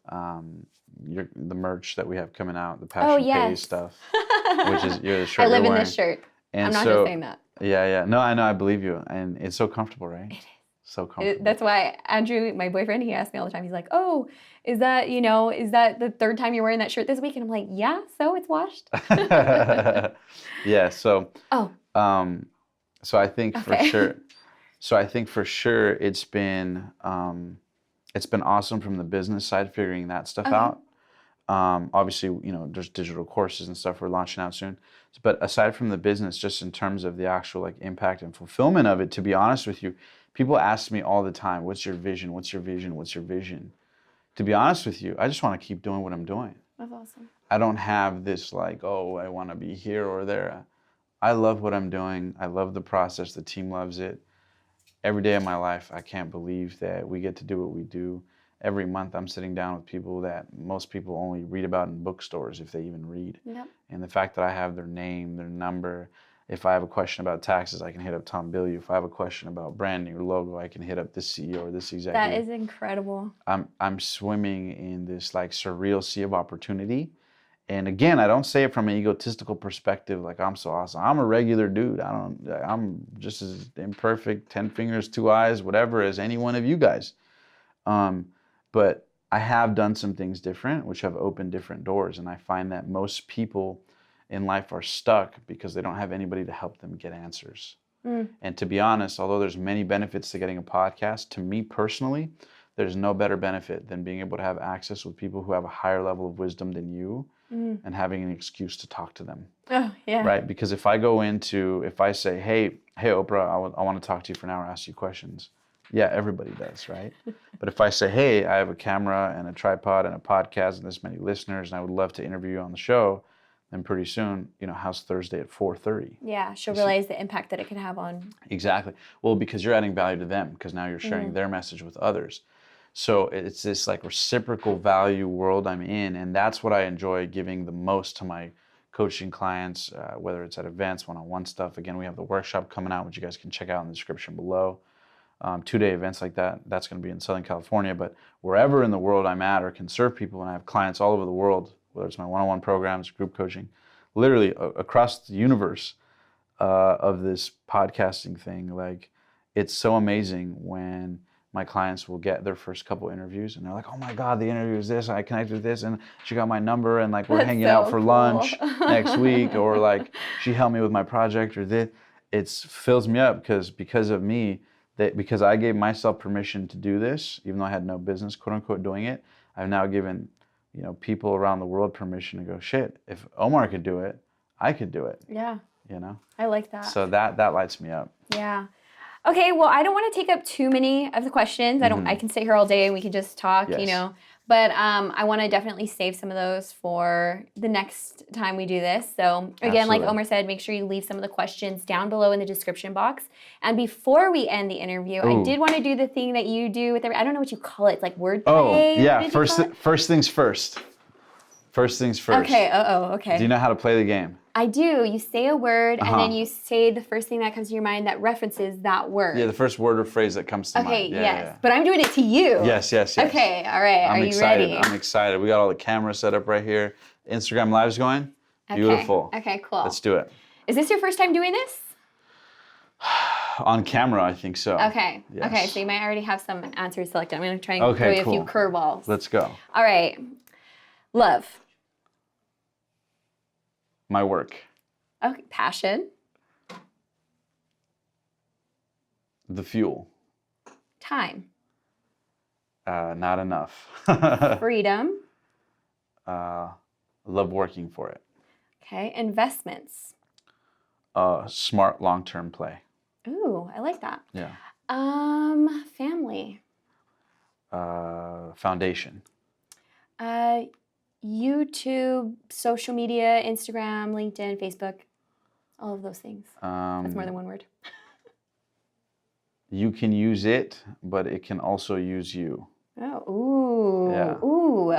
the merch that we have coming out, the Passion Pay stuff, which is the shirt I live you're in wearing. this shirt. And I'm not just saying that. Yeah. No, I know. I believe you. And it's so comfortable, right? It is. So comfortable. That's why Andrew, my boyfriend, he asks me all the time. He's like, "Oh, is that the third time you're wearing that shirt this week?" And I'm like, "Yeah, so it's washed." Yeah. So. Oh. So I think for sure. So I think for sure it's been awesome from the business side, figuring that stuff out. Obviously, there's digital courses and stuff we're launching out soon. But aside from the business, just in terms of the actual like impact and fulfillment of it, to be honest with you, people ask me all the time, "What's your vision? What's your vision? What's your vision?" To be honest with you, I just want to keep doing what I'm doing. That's awesome. I don't have this like, oh, I want to be here or there. I love what I'm doing. I love the process. The team loves it. Every day of my life, I can't believe that we get to do what we do. Every month, I'm sitting down with people that most people only read about in bookstores, if they even read. Yep. And the fact that I have their name, their number. If I have a question about taxes, I can hit up Tom Billieu. If I have a question about branding or logo, I can hit up this CEO or this executive. That is incredible. I'm swimming in this like surreal sea of opportunity. And again, I don't say it from an egotistical perspective, like I'm so awesome. I'm a regular dude. I'm just as imperfect, 10 fingers, 2 eyes, whatever, as any one of you guys. But I have done some things different, which have opened different doors. And I find that most people in life are stuck because they don't have anybody to help them get answers. And to be honest, although there's many benefits to getting a podcast, to me personally, there's no better benefit than being able to have access with people who have a higher level of wisdom than you and having an excuse to talk to them. Oh, yeah. Right? Because if I say, hey, Oprah, I want to talk to you for an hour, ask you questions. Yeah, everybody does, right? But if I say, hey, I have a camera and a tripod and a podcast and this many listeners and I would love to interview you on the show, then pretty soon, how's Thursday at 4:30? Yeah, she'll realize the impact that it can have on. Exactly. Well, because you're adding value to them, because now you're sharing their message with others. So it's this like reciprocal value world I'm in, and that's what I enjoy giving the most to my coaching clients, whether it's at events, one-on-one stuff. Again, we have the workshop coming out, which you guys can check out in the description below. 2-day events like that. That's going to be in Southern California, but wherever in the world I'm at or can serve people, and I have clients all over the world, whether it's my one-on-one programs, group coaching, literally across the universe of this podcasting thing. Like, it's so amazing when my clients will get their first couple interviews and they're like, oh my God, the interview is this, I connected with this, and she got my number, and like we're hanging out for lunch next week, or like she helped me with my project, or this. It fills me up because of me, because I gave myself permission to do this, even though I had no business, quote unquote, doing it. I've now given people around the world permission to go, shit, if Omar could do it, I could do it. Yeah. I like that. So that lights me up. Yeah. Okay, well, I don't want to take up too many of the questions. I can sit here all day and we can just talk, Yes. But I want to definitely save some of those for the next time we do this. So again, like Absolutely. Omar said, make sure you leave some of the questions down below in the description box. And before we end the interview, I did want to do the thing that you do with I don't know what you call it. It's like wordplay. Oh, yeah. First things first. First things first. Okay. Okay. Do you know how to play the game? I do. You say a word, and then you say the first thing that comes to your mind that references that word. Yeah, the first word or phrase that comes to mind. Okay, Yeah, yes. yeah. But I'm doing it to you. Yes. Okay, all right. Are you ready? I'm excited. We got all the cameras set up right here. Instagram Live's going. Okay. Beautiful. Okay, cool. Let's do it. Is this your first time doing this? On camera, I think so. Okay. Yes. Okay, so you might already have some answers selected. I'm going to try and throw you a few cool. curveballs. Let's go. All right. Love. My work. Okay. Passion. The fuel. Time. Not enough. Freedom. Love working for it. Okay. Investments. Smart long-term play. Ooh, I like that. Yeah. Family. Foundation. YouTube, social media, Instagram, LinkedIn, Facebook, all of those things. That's more than one word. You can use it, but it can also use you. Oh, ooh. Yeah. Ooh.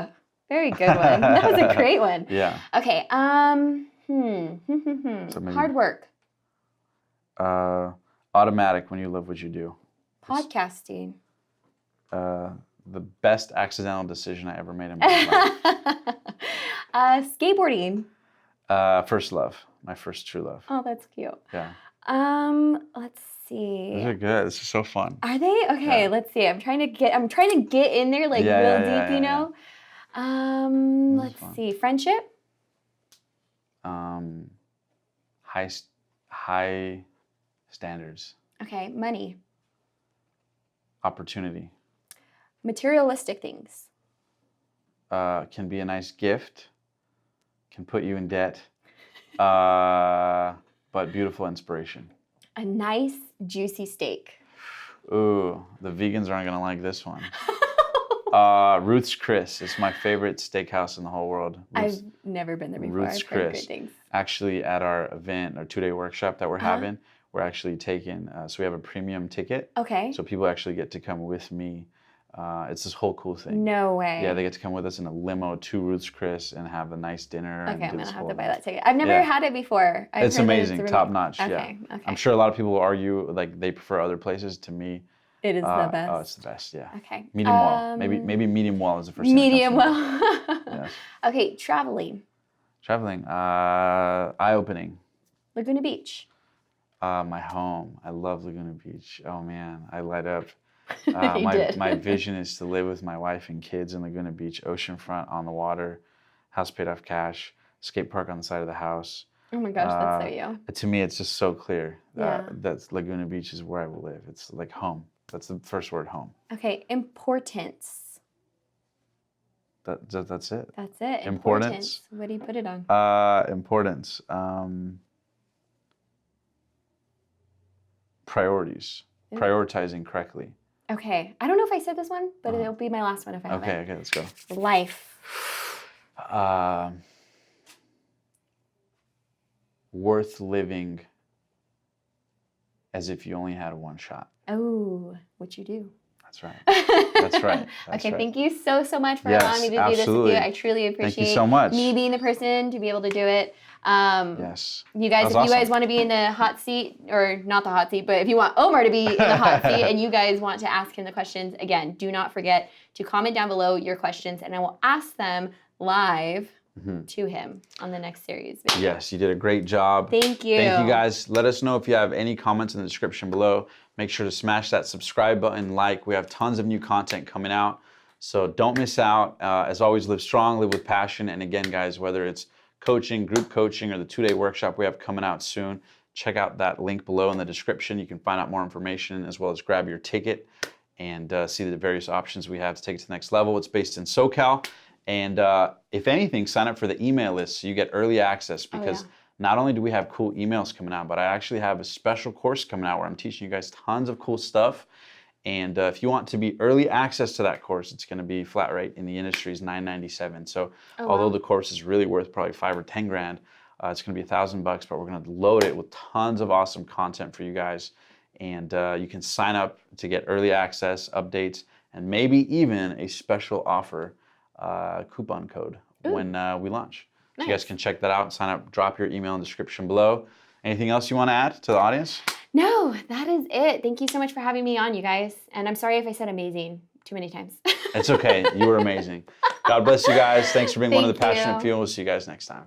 Very good one. That was a great one. Yeah. Okay. So maybe, Hard work. automatic when you love what you do. Podcasting. The best accidental decision I ever made in my life. Skateboarding. First love. My first true love. Oh, that's cute. Yeah. Let's see. These are good. This is so fun. Are they? Okay, Yeah. let's see. I'm trying to get in there like real deep, you know. Let's see. Friendship. High standards. Okay, money. Opportunity. Materialistic things. Can be a nice gift. Can put you in debt. But beautiful inspiration. A nice juicy steak. Ooh, the vegans aren't gonna like this one. Ruth's Chris is my favorite steakhouse in the whole world. I've never been there before. Ruth's I've heard Chris. great things. Actually, at our event, our 2-day workshop that we're having, we're actually taking, so we have a premium ticket. Okay. So people actually get to come with me. It's this whole cool thing. No way. Yeah, they get to come with us in a limo to Ruth's Chris and have a nice dinner. Okay, and I'm do gonna this have whole to buy event. that ticket. I've never had it before. I've It's heard that amazing, really- top notch. Okay, Yeah. okay. I'm sure a lot of people will argue like they prefer other places. To me, It is the best. Oh, it's the best. Yeah. Okay. Medium well. Maybe medium well is the first thing that Medium comes to mind. well. Yes. Okay, traveling. Traveling, eye-opening. Laguna Beach. My home. I love Laguna Beach. Oh man, I light up. You did. My vision is to live with my wife and kids in Laguna Beach, oceanfront on the water, house paid off cash, skate park on the side of the house. Oh my gosh, that's so you. To me, it's just so clear Yeah. that Laguna Beach is where I will live. It's like home. That's the first word, home. Okay, importance. That's it. That's it. Importance. What do you put it on? Importance. Priorities. Ooh. Prioritizing correctly. Okay, I don't know if I said this one, but it'll be my last one if I have it. Okay, let's go. Life. Worth living as if you only had one shot. Oh, what you do. That's right. That's right. Okay, thank you so much for allowing me to do this with you. I truly appreciate Thank you so much. me being the person to be able to do it. Yes. You guys, if you guys want to be in the hot seat, or not the hot seat, but if you want Omar to be in the hot seat and you guys want to ask him the questions, again, do not forget to comment down below your questions and I will ask them live to him on the next series video. Yes, you did a great job. Thank you. Thank you guys. Let us know if you have any comments in the description below. Make sure to smash that subscribe button, like. We have tons of new content coming out, so don't miss out. As always, live strong, live with passion. And again, guys, whether it's coaching, group coaching, or the 2-day workshop we have coming out soon, check out that link below in the description. You can find out more information as well as grab your ticket and see the various options we have to take it to the next level. It's based in SoCal. And if anything, sign up for the email list so you get early access, because not only do we have cool emails coming out, but I actually have a special course coming out where I'm teaching you guys tons of cool stuff. And if you want to be early access to that course, it's going to be flat rate in the industry is $997. So although the course is really worth probably $5 or $10 grand, it's going to be $1,000, but we're going to load it with tons of awesome content for you guys. And you can sign up to get early access, updates, and maybe even a special offer coupon code when we launch. So you guys can check that out, sign up, drop your email in the description below. Anything else you want to add to the audience? No, that is it. Thank you so much for having me on, you guys. And I'm sorry if I said amazing too many times. It's okay. You were amazing. God bless you guys. Thanks for being one of the passionate few. We'll see you guys next time.